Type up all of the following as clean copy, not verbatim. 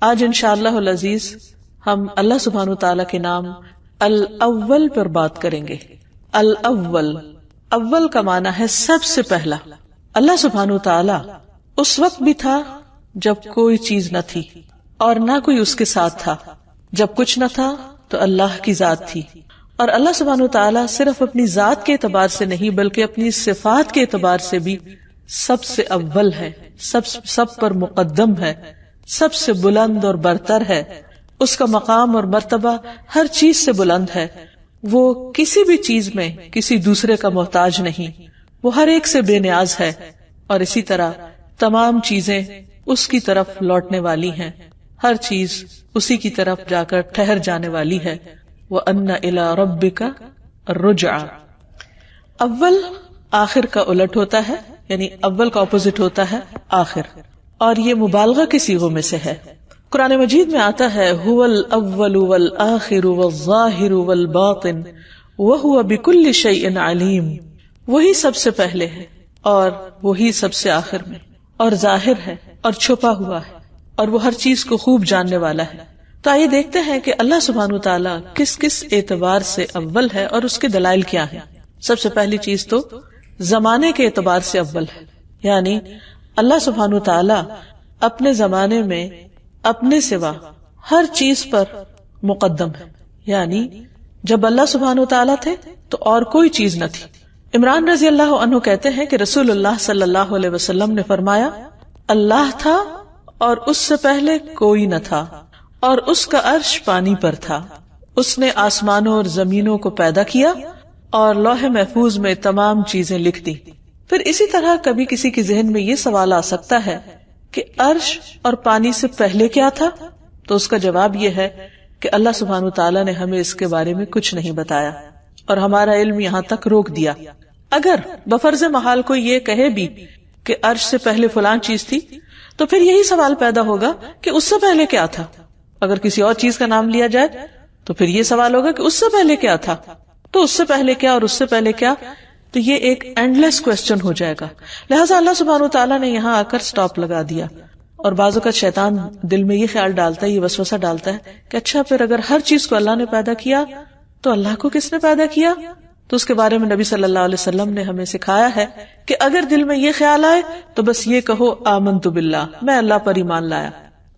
آج انشاءاللہ العزیز ہم اللہ سبحانہ وتعالی کے نام الاول پر بات کریں گے. الاول، اول کا معنی ہے سب سے پہلا. اللہ سبحانہ وتعالی اس وقت بھی تھا جب کوئی چیز نہ تھی اور نہ کوئی اس کے ساتھ تھا. جب کچھ نہ تھا تو اللہ کی ذات تھی. اور اللہ سبحانہ وتعالی صرف اپنی ذات کے اعتبار سے نہیں بلکہ اپنی صفات کے اعتبار سے بھی سب سے اول ہے، سب پر مقدم ہے، سب سے بلند اور برتر ہے. اس کا مقام اور مرتبہ ہر چیز سے بلند ہے. وہ کسی بھی چیز میں کسی دوسرے کا محتاج نہیں، وہ ہر ایک سے بے نیاز ہے. اور اسی طرح تمام چیزیں اس کی طرف لوٹنے والی ہیں، ہر چیز اسی کی طرف جا کر ٹھہر جانے والی ہے. وَأَنَّ إِلَىٰ رَبِّكَ الرُّجْعَىٰ. اول آخر کا الٹ ہوتا ہے، یعنی اول کا اپوزٹ ہوتا ہے آخر، اور یہ مبالغہ کے صیغوں میں سے ہے. قرآن مجید میں آتا ہے هُوَ الْأَوَّلُ وَالْآخِرُ وَالظَّاهِرُ وَالْبَاطِنُ وَهُوَ بِكُلِّ شَيْءٍ عَلِيمٌ. وہی سب سے پہلے ہے اور وہی سب سے آخر میں، اور ظاہر ہے اور چھپا ہوا ہے، اور وہ ہر چیز کو خوب جاننے والا ہے. تو آئیے دیکھتے ہیں کہ اللہ سبحانہ وتعالی کس کس اعتبار سے اول ہے اور اس کے دلائل کیا ہیں. سب سے پہلی چیز تو زمانے کے اعتبار سے اول ہے، یعنی اللہ سبحانہ وتعالی اپنے زمانے میں اپنے سوا ہر چیز پر مقدم ہے. یعنی جب اللہ سبحانہ وتعالی تھے تو اور کوئی چیز نہ تھی. عمران رضی اللہ عنہ کہتے ہیں کہ رسول اللہ صلی اللہ علیہ وسلم نے فرمایا، اللہ تھا اور اس سے پہلے کوئی نہ تھا، اور اس کا عرش پانی پر تھا. اس نے آسمانوں اور زمینوں کو پیدا کیا اور لوح محفوظ میں تمام چیزیں لکھ دی. پھر اسی طرح کبھی کسی کے ذہن میں یہ سوال آ سکتا ہے کہ عرش اور پانی سے پہلے کیا تھا؟ تو اس کا جواب یہ ہے کہ اللہ سبحانہ وتعالی نے ہمیں اس کے بارے میں کچھ نہیں بتایا اور ہمارا علم یہاں تک روک دیا. اگر بفرض محال کوئی یہ کہے بھی کہ عرش سے پہلے فلان چیز تھی تو پھر یہی سوال پیدا ہوگا کہ اس سے پہلے کیا تھا. اگر کسی اور چیز کا نام لیا جائے تو پھر یہ سوال ہوگا کہ اس سے پہلے کیا تھا، تو اس سے پہلے کیا اور اس سے پہلے کیا. تو یہ ایک اینڈلیس کوسچن ہو جائے گا. لہٰذا اللہ سبحانہ وتعالیٰ نے یہاں آ کر سٹاپ لگا دیا. اور بعض اوقات شیطان دل میں یہ خیال ڈالتا ہے، یہ وسوسہ ڈالتا ہے کہ اچھا پھر اگر ہر چیز کو اللہ نے پیدا کیا تو اللہ کو کس نے پیدا کیا؟ تو اس کے بارے میں نبی صلی اللہ علیہ وسلم نے ہمیں سکھایا ہے کہ اگر دل میں یہ خیال آئے تو بس یہ کہو آمنت باللہ، میں اللہ پر ایمان لایا،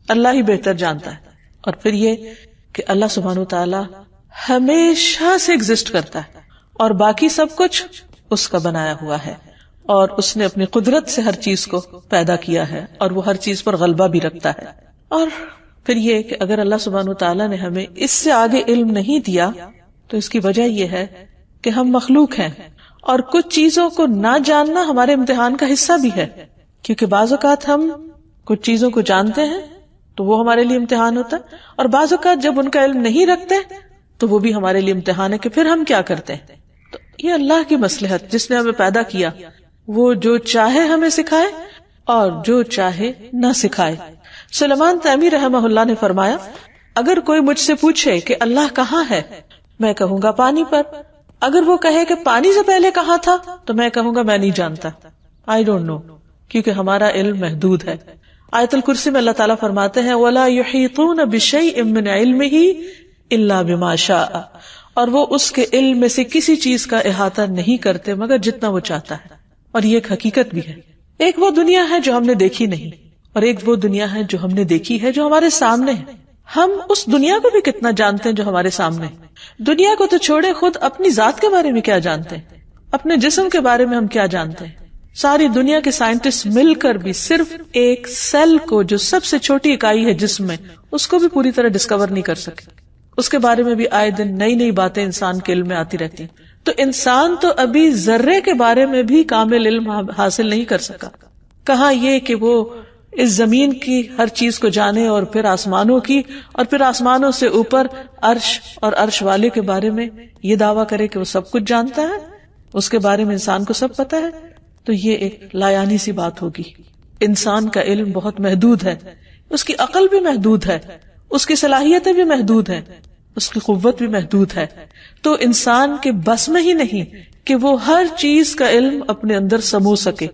اللہ ہی بہتر جانتا ہے. اور پھر یہ کہ اللہ سبحانہ وتعالی ہمیشہ سے ایگزسٹ کرتا ہے اور باقی سب کچھ اس کا بنایا ہوا ہے، اور اس نے اپنی قدرت سے ہر چیز کو پیدا کیا ہے اور وہ ہر چیز پر غلبہ بھی رکھتا ہے. اور پھر یہ کہ اگر اللہ سبحانہ وتعالی نے ہمیں اس سے آگے علم نہیں دیا تو اس کی وجہ یہ ہے کہ ہم مخلوق ہیں، اور کچھ چیزوں کو نہ جاننا ہمارے امتحان کا حصہ بھی ہے. کیونکہ بعض اوقات ہم کچھ چیزوں کو جانتے ہیں تو وہ ہمارے لیے امتحان ہوتا ہے، اور بعض اوقات جب ان کا علم نہیں رکھتے تو وہ بھی ہمارے لیے امتحان ہے کہ پھر ہم کیا کرتے ہیں. تو یہ اللہ کی مصلحت، جس نے ہمیں پیدا کیا وہ جو چاہے ہمیں سکھائے اور جو چاہے نہ سکھائے. سلیمان تیمی رحمہ اللہ نے فرمایا، اگر کوئی مجھ سے پوچھے کہ اللہ کہاں ہے، میں کہوں گا پانی پر. اگر وہ کہے کہ پانی سے پہلے کہاں تھا تو میں کہوں گا میں نہیں جانتا، I don't know، کیونکہ ہمارا علم محدود ہے. آیت الکرسی میں اللہ تعالیٰ فرماتے ہیں وَلَا يُحِيطُونَ بِشَيْءٍ مِّنْ عِلْمِهِ إِلَّا بِمَا شَاءَ، اور وہ اس کے علم میں سے کسی چیز کا احاطہ نہیں کرتے مگر جتنا وہ چاہتا ہے. اور یہ ایک حقیقت بھی ہے. ایک وہ دنیا ہے جو ہم نے دیکھی نہیں، اور ایک وہ دنیا ہے جو ہم نے دیکھی ہے، جو ہمارے سامنے ہے. ہم اس دنیا کو بھی کتنا جانتے ہیں جو ہمارے سامنے ہے. دنیا کو تو چھوڑے، خود اپنی ذات کے بارے میں کیا جانتے ہیں، اپنے جسم کے بارے میں ہم کیا جانتے ہیں. ساری دنیا کے سائنٹسٹ مل کر بھی صرف ایک سیل کو، جو سب سے چھوٹی اکائی ہے جسم میں، اس کو بھی پوری طرح ڈسکور نہیں کر سکے. اس کے بارے میں بھی آئے دن نئی نئی باتیں انسان کے علم میں آتی رہتی. تو انسان تو ابھی ذرے کے بارے میں بھی کامل علم حاصل نہیں کر سکا. کہاں یہ کہ وہ اس زمین کی ہر چیز کو جانے، اور پھر آسمانوں کی، اور پھر آسمانوں سے اوپر عرش اور عرش والے کے بارے میں یہ دعویٰ کرے کہ وہ سب کچھ جانتا ہے، اس کے بارے میں انسان کو سب پتا ہے. تو یہ ایک لایانی سی بات ہوگی. انسان کا علم بہت محدود ہے، اس کی عقل بھی محدود ہے، اس کی صلاحیتیں بھی محدود ہیں، اس کی قوت بھی محدود ہے. تو انسان کے بس میں ہی نہیں کہ وہ ہر چیز کا علم اپنے اندر سمو سکے.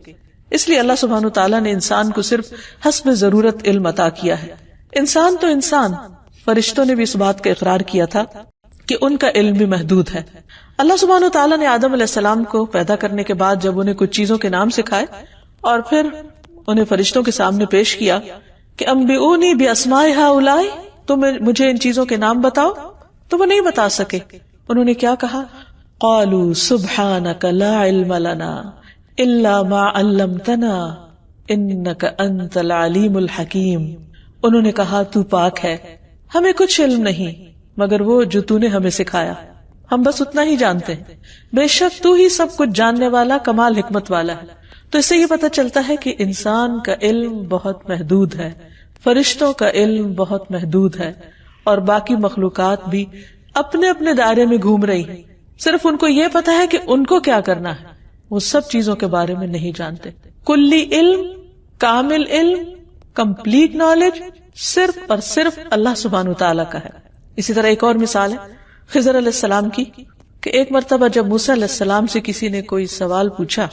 اس لیے اللہ سبحانہ وتعالیٰ نے انسان کو صرف حسب ضرورت علم عطا کیا ہے. انسان تو انسان، فرشتوں نے بھی اس بات کا اقرار کیا تھا کہ ان کا علم بھی محدود ہے. اللہ سبحانہ وتعالیٰ نے آدم علیہ السلام کو پیدا کرنے کے بعد جب انہیں کچھ چیزوں کے نام سکھائے اور پھر انہیں فرشتوں کے سامنے پیش کیا کہ انبئونی باسماء ہؤلاء، تم مجھے ان چیزوں کے نام بتاؤ، تو وہ نہیں بتا سکے. انہوں نے کیا کہا؟ قالوا سبحانک لا علم لنا الا ما علمتنا انک انت العلیم الحکیم. انہوں نے کہا تو پاک ہے، ہمیں کچھ علم نہیں مگر وہ جو تو نے ہمیں سکھایا، ہم بس اتنا ہی جانتے ہیں، بے شک تو ہی سب کچھ جاننے والا کمال حکمت والا ہے. تو اس سے یہ پتہ چلتا ہے کہ انسان کا علم بہت محدود ہے، فرشتوں کا علم بہت محدود ہے، اور باقی مخلوقات بھی اپنے اپنے دائرے میں گھوم رہی ہیں. صرف ان کو یہ پتا ہے کہ ان کو کیا کرنا ہے، وہ سب چیزوں کے بارے میں نہیں جانتے. کلی علم، کامل علم، کمپلیٹ نالج صرف اور صرف اللہ سبحانہ وتعالیٰ کا ہے. اسی طرح ایک اور مثال ہے خضر علیہ السلام کی کہ ایک مرتبہ جب موسیٰ علیہ السلام سے کسی نے کوئی سوال پوچھا،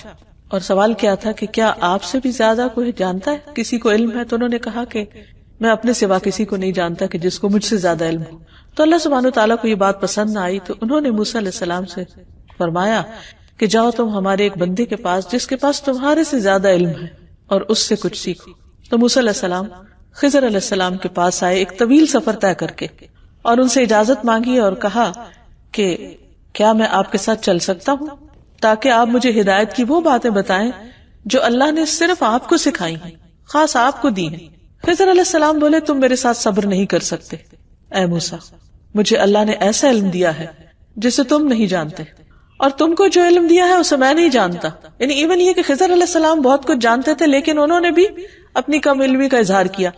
اور سوال کیا تھا کہ کیا آپ سے بھی زیادہ کوئی جانتا ہے، کسی کو علم ہے؟ تو انہوں نے کہا کہ میں اپنے سوا کسی کو نہیں جانتا کہ جس کو مجھ سے زیادہ علم ہو. تو اللہ سبحانہ وتعالیٰ کو یہ بات پسند نہ آئی، تو انہوں نے موسیٰ علیہ السلام سے فرمایا کہ جاؤ تم ہمارے ایک بندے کے پاس جس کے پاس تمہارے سے زیادہ علم ہے اور اس سے کچھ سیکھو. تو موسیٰ علیہ السلام خضر علیہ السلام کے پاس آئے ایک طویل سفر طے کر کے، اور ان سے اجازت مانگی اور کہا کہ کیا میں آپ کے ساتھ چل سکتا ہوں تاکہ آپ مجھے ہدایت کی وہ باتیں بتائیں جو اللہ نے صرف آپ کو سکھائی ہیں، خاص آپ کو دی ہیں. خضر علیہ السلام بولے تم میرے ساتھ صبر نہیں کر سکتے. اے موسیٰ، مجھے اللہ نے ایسا علم دیا ہے جسے تم نہیں جانتے، اور تم کو جو علم دیا ہے اسے میں نہیں جانتا. یعنی ایون یہ کہ خضر علیہ السلام بہت کچھ جانتے تھے، لیکن انہوں نے بھی اپنی کم علمی کا اظہار کیا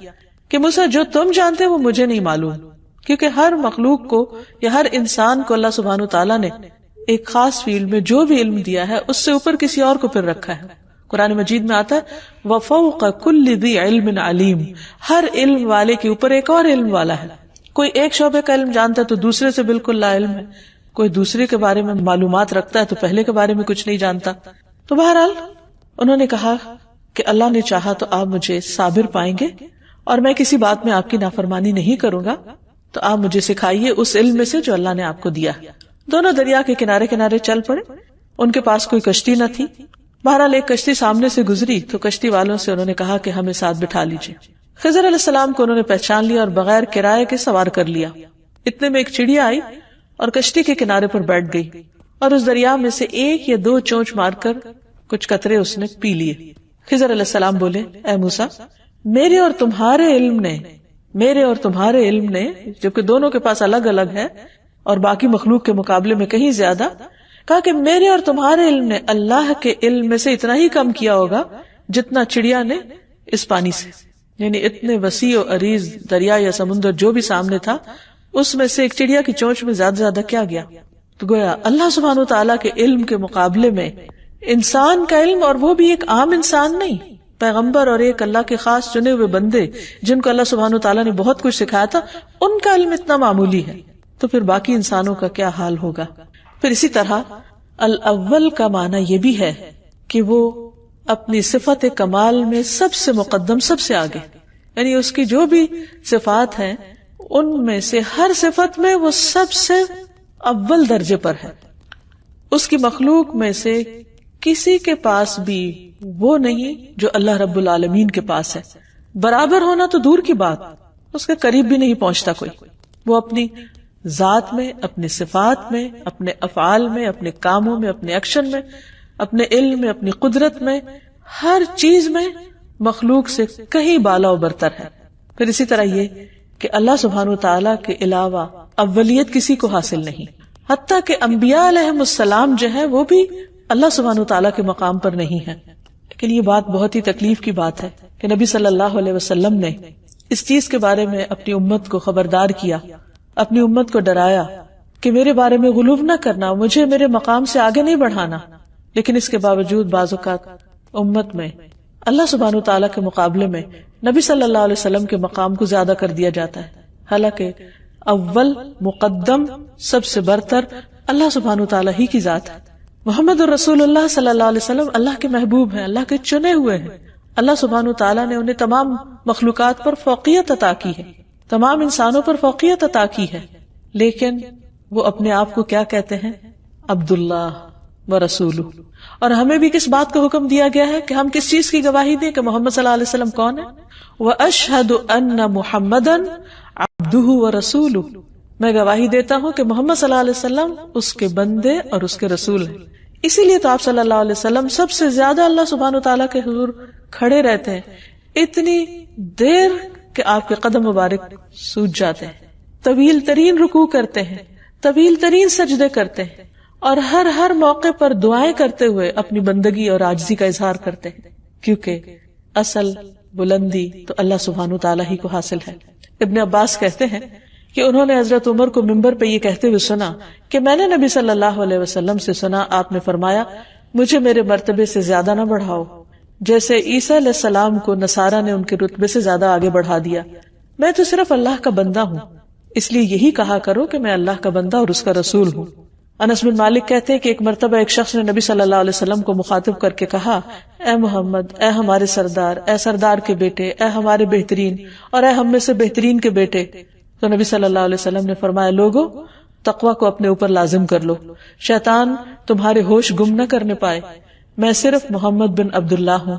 کہ موسیٰ جو تم جانتے وہ مجھے نہیں معلوم. کیونکہ ہر مخلوق کو یا ہر انسان کو اللہ سبحانہ وتعالیٰ نے ایک خاص فیلڈ میں جو بھی علم دیا ہے اس سے اوپر کسی اور کو پھر رکھا ہے. قرآن مجید میں آتا ہے وَفَوْقَ كُلِّ ذِي عِلْمٍ عَلِيمٍ، ہر علم والے کے اوپر ایک اور علم والا ہے. کوئی ایک شعبے کا علم جانتا ہے تو دوسرے سے بالکل لا علم ہے، کوئی دوسرے کے بارے میں معلومات رکھتا ہے تو پہلے کے بارے میں کچھ نہیں جانتا. تو بہرحال انہوں نے کہا کہ اللہ نے چاہا تو آپ مجھے صابر پائیں گے اور میں کسی بات میں آپ کی نافرمانی نہیں کروں گا، تو آپ مجھے سکھائیے اس علم میں سے جو اللہ نے آپ کو دیا. دونوں دریا کے کنارے کنارے چل پڑے. ان کے پاس کوئی کشتی نہ تھی. بہرحال ایک کشتی سامنے سے گزری تو کشتی والوں سے انہوں نے کہا کہ ہمیں ساتھ بٹھا لیجیے. خضر علیہ السلام کو انہوں نے پہچان لیا اور بغیر کرائے کے سوار کر لیا. اتنے میں ایک چڑیا آئی اور کشتی کے کنارے پر بیٹھ گئی، اور اس دریا میں سے ایک یا دو چونچ مار کر کچھ قطرے اس نے پی لیے. خضر علیہ السلام بولے اے موسیٰ، میرے اور تمہارے علم نے جبکہ دونوں کے پاس الگ الگ ہے اور باقی مخلوق کے مقابلے میں کہیں زیادہ، کہا کہ میرے اور تمہارے علم نے اللہ کے علم میں سے اتنا ہی کم کیا ہوگا جتنا چڑیا نے اس پانی سے. یعنی اتنے وسیع و عریض دریا یا سمندر جو بھی سامنے تھا اس میں سے ایک چڑیا کی چونچ میں زیادہ کیا گیا. تو گویا اللہ سبحانہ وتعالیٰ کے علم کے مقابلے میں انسان کا علم، اور وہ بھی ایک عام انسان نہیں، پیغمبر اور ایک اللہ کے خاص چنے ہوئے بندے جن کو اللہ سبحانہ وتعالیٰ نے بہت کچھ سکھایا تھا، ان کا علم اتنا معمولی ہے، تو پھر باقی انسانوں کا کیا حال ہوگا. پھر اسی طرح الاول کا معنی یہ بھی ہے کہ وہ اپنی صفت کمال میں سب سے مقدم، سب سے آگے، یعنی اس کی جو بھی صفات ہیں ان میں سے ہر صفت میں وہ سب سے اول درجے پر ہے. اس کی مخلوق میں سے کسی کے پاس بھی وہ نہیں جو اللہ رب العالمین کے پاس ہے. برابر ہونا تو دور کی بات، اس کے قریب بھی نہیں پہنچتا کوئی. وہ اپنی ذات میں، اپنی صفات میں، اپنے افعال میں، اپنے کاموں میں، اپنے ایکشن میں، اپنے علم میں، اپنی قدرت میں، ہر چیز میں مخلوق سے کہیں بالا و برتر ہے. پھر اسی طرح یہ کہ اللہ سبحانہ وتعالیٰ کے علاوہ اولیت کسی کو حاصل نہیں، حتیٰ کہ انبیاء علیہم السلام جو ہے وہ بھی اللہ سبحانہ وتعالیٰ کے مقام پر نہیں ہے. لیکن یہ بات بہت ہی تکلیف کی بات ہے کہ نبی صلی اللہ علیہ وسلم نے اس چیز کے بارے میں اپنی امت کو خبردار کیا، اپنی امت کو ڈرایا کہ میرے بارے میں غلو نہ کرنا، مجھے میرے مقام سے آگے نہیں بڑھانا. لیکن اس کے باوجود بعض اوقات امت میں اللہ سبحانہ وتعالیٰ کے مقابلے میں نبی صلی اللہ علیہ وسلم کے مقام کو زیادہ کر دیا جاتا ہے، حالانکہ اول مقدم سب سے برتر اللہ سبحانہ وتعالیٰ ہی کی ذات ہے. محمد الرسول اللہ صلی اللہ علیہ وسلم اللہ کے محبوب ہیں، اللہ کے چنے ہوئے ہیں، اللہ سبحانہ تعالیٰ نے انہیں تمام مخلوقات پر فوقیت عطا کی ہے، تمام انسانوں پر فوقیت عطا کی ہے، لیکن وہ اپنے آپ کو کیا کہتے ہیں؟ عبداللہ و رسولہ. اور ہمیں بھی کس بات کا حکم دیا گیا ہے کہ ہم کس چیز کی گواہی دیں کہ محمد صلی اللہ علیہ وسلم کون ہے؟ وَأَشْهَدُ أَنَّ مُحَمَّدًا عَبْدُهُ وَرَسُولُهُ، میں گواہی دیتا ہوں کہ محمد صلی اللہ علیہ وسلم اس کے بندے اور اس کے رسول ہیں. اسی لیے تو آپ صلی اللہ علیہ وسلم سب سے زیادہ اللہ سبحانہ تعالیٰ کے حضور کھڑے رہتے ہیں، اتنی دیر کہ آپ کے قدم مبارک سوج جاتے ہیں، طویل ترین رکوع کرتے ہیں، طویل ترین سجدے کرتے ہیں، اور ہر موقع پر دعائیں کرتے ہوئے اپنی بندگی اور عاجزی کا اظہار کرتے ہیں، کیونکہ اصل بلندی تو اللہ سبحانہ تعالیٰ ہی کو حاصل ہے. ابن عباس کہتے ہیں کہ انہوں نے حضرت عمر کو ممبر پہ یہ کہتے ہوئے سنا کہ میں نے نبی صلی اللہ علیہ وسلم سے سنا، آپ نے فرمایا مجھے میرے مرتبے سے زیادہ نہ بڑھاؤ، جیسے عیسیٰ علیہ السلام کو نصارہ نے ان کے رتبے سے زیادہ آگے بڑھا دیا. میں تو صرف اللہ کا بندہ ہوں، اس لیے یہی کہا کرو کہ میں اللہ کا بندہ اور اس کا رسول ہوں. انس بن مالک کہتے ہیں کہ ایک مرتبہ ایک شخص نے نبی صلی اللہ علیہ وسلم کو مخاطب کر کے کہا، اے محمد، اے ہمارے سردار، اے سردار کے بیٹے، اے ہمارے بہترین اور اے ہم میں سے بہترین کے بیٹے. تو نبی صلی اللہ علیہ وسلم نے فرمایا، لوگو تقوی کو اپنے اوپر لازم کر لو، شیطان تمہارے ہوش گم نہ کرنے پائے. میں صرف محمد بن عبداللہ ہوں،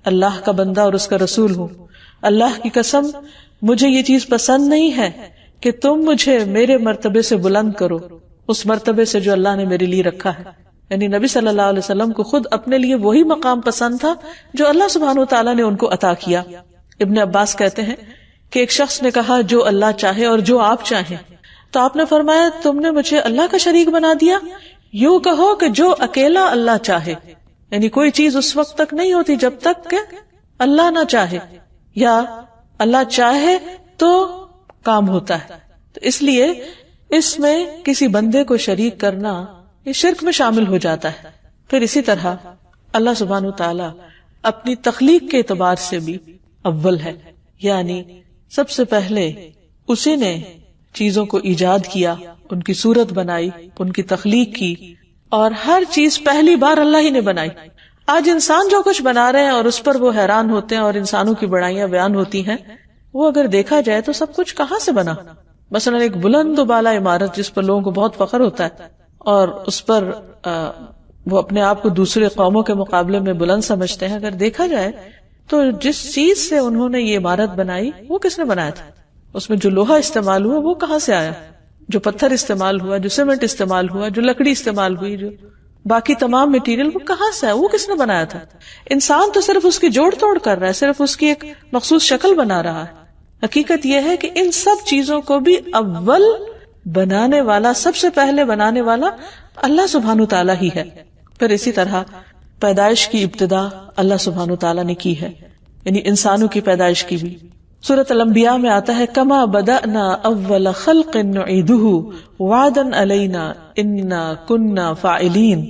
اللہ کا بندہ اور اس کا رسول ہوں. اللہ کی قسم مجھے یہ چیز پسند نہیں ہے کہ تم مجھے میرے مرتبے سے بلند کرو، اس مرتبے سے جو اللہ نے میرے لیے رکھا ہے. یعنی نبی صلی اللہ علیہ وسلم کو خود اپنے لیے وہی مقام پسند تھا جو اللہ سبحانہ تعالیٰ نے ان کو عطا کیا. ابن عباس کہتے ہیں کہ ایک شخص نے کہا، جو اللہ چاہے اور جو آپ چاہیں. تو آپ نے فرمایا، تم نے مجھے اللہ کا شریک بنا دیا. یوں کہو کہ جو اکیلا اللہ چاہے، یعنی کوئی چیز اس وقت تک نہیں ہوتی جب تک کہ اللہ نہ چاہے، یا اللہ چاہے تو کام ہوتا ہے. تو اس لیے اس میں کسی بندے کو شریک کرنا یہ شرک میں شامل ہو جاتا ہے. پھر اسی طرح اللہ سبحانہ تعالی اپنی تخلیق کے اعتبار سے بھی اول ہے، یعنی سب سے پہلے اسی نے چیزوں کو ایجاد کیا، ان کی صورت بنائی، ان کی تخلیق کی، اور ہر چیز پہلی بار اللہ ہی نے بنائی. آج انسان جو کچھ بنا رہے ہیں اور اس پر وہ حیران ہوتے ہیں اور انسانوں کی بڑائیاں بیان ہوتی ہیں، وہ اگر دیکھا جائے تو سب کچھ کہاں سے بنا؟ مثلا ایک بلند و بالا عمارت جس پر لوگوں کو بہت فخر ہوتا ہے اور اس پر وہ اپنے آپ کو دوسرے قوموں کے مقابلے میں بلند سمجھتے ہیں، اگر دیکھا جائے تو جس چیز سے انہوں نے یہ عمارت بنائی وہ کس نے بنایا تھا؟ اس میں جو لوہا استعمال ہوا وہ کہاں سے آیا؟ جو پتھر استعمال ہوا، جو سیمنٹ استعمال ہوا، جو لکڑی استعمال ہوئی، جو باقی تمام مٹیریل، وہ کہاں سے آیا؟ وہ کس نے بنایا تھا؟ انسان تو صرف اس کی جوڑ توڑ کر رہا ہے، صرف اس کی ایک مخصوص شکل بنا رہا ہے. حقیقت یہ ہے کہ ان سب چیزوں کو بھی اول بنانے والا، سب سے پہلے بنانے والا اللہ سبحانہ تعالیٰ ہی ہے. پھر اسی طرح پیدائش کی ابتدا اللہ سبحانہ تعالیٰ نے کی ہے، یعنی انسانوں کی پیدائش کی بھی. سورۃ الانبیاء میں آتا ہے، کما بدأنا اول خلق نعیدہ وعدا علینا انا کنا فاعلین.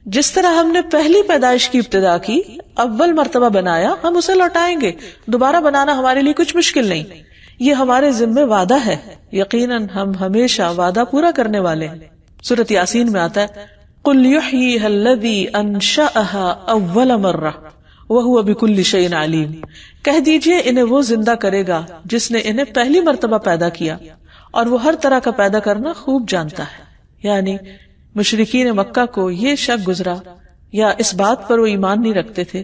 جس طرح ہم نے پہلی پیدائش کی ابتدا کی، اول مرتبہ بنایا، ہم اسے لوٹائیں گے. دوبارہ بنانا ہمارے لیے کچھ مشکل نہیں، یہ ہمارے ذمہ وعدہ ہے، یقیناً ہم ہمیشہ وعدہ پورا کرنے والے ہیں. سورۃ یاسین میں آتا ہے، قل یحییھا الذی انشأھا اول مرہ وہو بکل شیء علیم. کہہ دیجئے انہیں وہ زندہ کرے گا جس نے انہیں پہلی مرتبہ پیدا کیا، اور وہ ہر طرح کا پیدا کرنا خوب جانتا ہے. یعنی مشرکین مکہ کو یہ شک گزرا یا اس بات پر وہ ایمان نہیں رکھتے تھے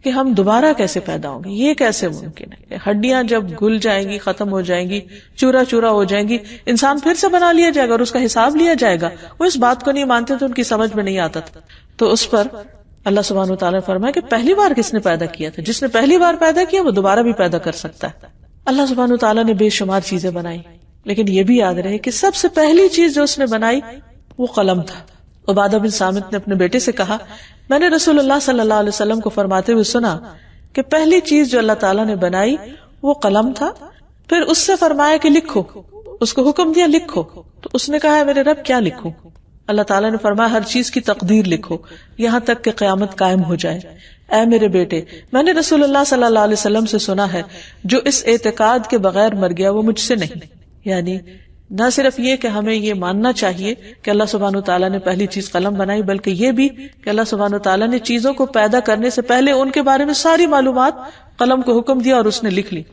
کہ ہم دوبارہ کیسے پیدا ہوں گے، یہ کیسے ممکن ہے؟ ہڈیاں جب گل جائیں گی، ختم ہو جائیں گی، چورا چورا ہو جائیں گی، انسان پھر سے بنا لیا جائے گا اور اس کا حساب لیا جائے گا. وہ اس بات کو نہیں مانتے تو ان کی سمجھ میں نہیں آتا تھا. تو اس پر اللہ سبحانہ وتعالیٰ نے فرمایا کہ پہلی بار کس نے پیدا کیا تھا؟ جس نے پہلی بار پیدا کیا وہ دوبارہ بھی پیدا کر سکتا ہے. اللہ سبحانہ وتعالیٰ نے بے شمار چیزیں بنائی، لیکن یہ بھی یاد رہے کہ سب سے پہلی چیز جو اس نے بنائی وہ قلم تھا. عبادہ بن صامت نے اپنے بیٹے سے کہا، میں نے رسول اللہ صلی اللہ علیہ وسلم کو فرماتے ہوئے سنا کہ پہلی چیز جو اللہ تعالیٰ نے بنائی وہ قلم تھا. پھر اس سے فرمایا کہ لکھو، اس کو حکم دیا لکھو. تو اس نے کہا، میرے رب کیا لکھوں؟ اللہ تعالیٰ نے فرمایا، ہر چیز کی تقدیر لکھو یہاں تک کہ قیامت قائم ہو جائے. اے میرے بیٹے، میں نے رسول اللہ صلی اللہ علیہ وسلم سے سنا ہے، جو اس اعتقاد کے بغیر مر گیا وہ مجھ سے نہیں. یعنی نہ صرف یہ کہ ہمیں یہ ماننا چاہیے کہ اللہ سبحانہ وتعالیٰ نے پہلی چیز قلم بنائی، بلکہ یہ بھی کہ اللہ سبحانہ وتعالیٰ نے چیزوں کو پیدا کرنے سے پہلے ان کے بارے میں ساری معلومات قلم کو حکم دیا اور اس نے لکھ لی.